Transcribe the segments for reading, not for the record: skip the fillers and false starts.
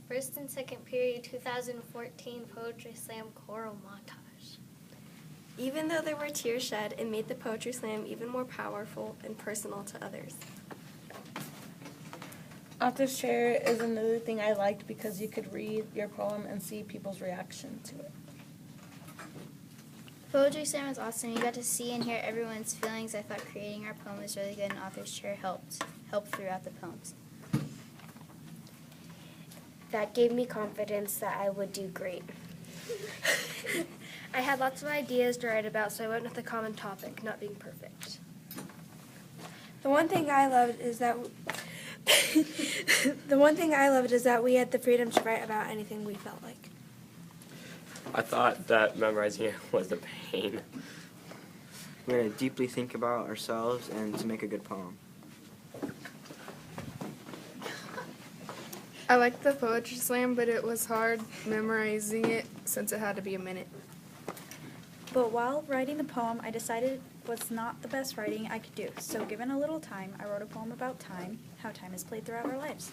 First and second period 2014 Poetry Slam choral montage. Even though there were tears shed, it made the Poetry Slam even more powerful and personal to others. Author's chair is another thing I liked because you could read your poem and see people's reaction to it. Poetry Slam was awesome. You got to see and hear everyone's feelings. I thought creating our poem was really good, and Author's chair helped throughout the poems. That gave me confidence that I would do great. I had lots of ideas to write about, so I went with a common topic, not being perfect. The one thing I loved is that we had the freedom to write about anything we felt like. I thought that memorizing it was a pain. We had to deeply think about ourselves and to make a good poem. I liked the Poetry Slam, but it was hard memorizing it since it had to be a minute. But while writing the poem, I decided it was not the best writing I could do. So given a little time, I wrote a poem about time, how time is played throughout our lives.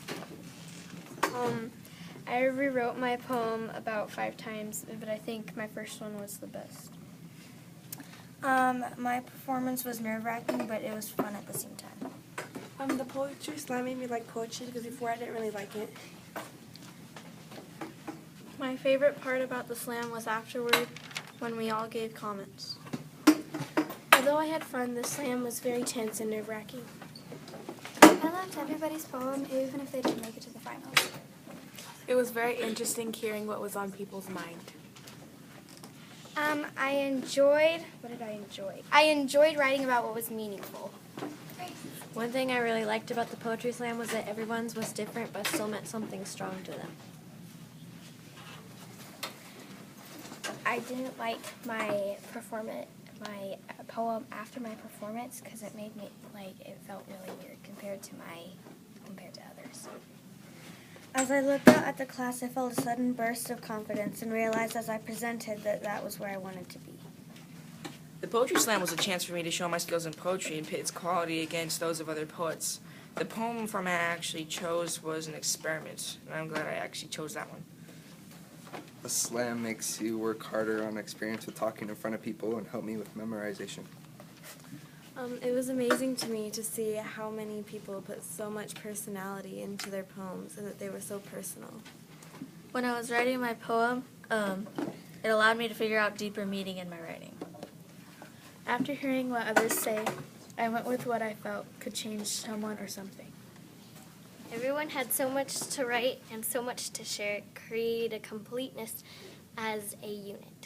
I rewrote my poem about 5 times, but I think my first one was the best. My performance was nerve-wracking, but it was fun at the same time. The Poetry Slam made me like poetry because before I didn't really like it. My favorite part about the slam was afterward when we all gave comments. Although I had fun, the slam was very tense and nerve-wracking. I loved everybody's poem, even if they didn't make it to the finals. It was very interesting hearing what was on people's mind. What did I enjoy? I enjoyed writing about what was meaningful. One thing I really liked about the Poetry Slam was that everyone's was different but still meant something strong to them. I didn't like my poem after my performance because it made me it felt really weird compared to others. As I looked out at the class, I felt a sudden burst of confidence and realized as I presented that was where I wanted to be. The Poetry Slam was a chance for me to show my skills in poetry and pit its quality against those of other poets. The poem format I actually chose was an experiment, and I'm glad I actually chose that one. A slam makes you work harder on experience with talking in front of people and help me with memorization. It was amazing to me to see how many people put so much personality into their poems and that they were so personal. When I was writing my poem, it allowed me to figure out deeper meaning in my writing. After hearing what others say, I went with what I felt could change someone or something. Everyone had so much to write and so much to share. It created a completeness as a unit.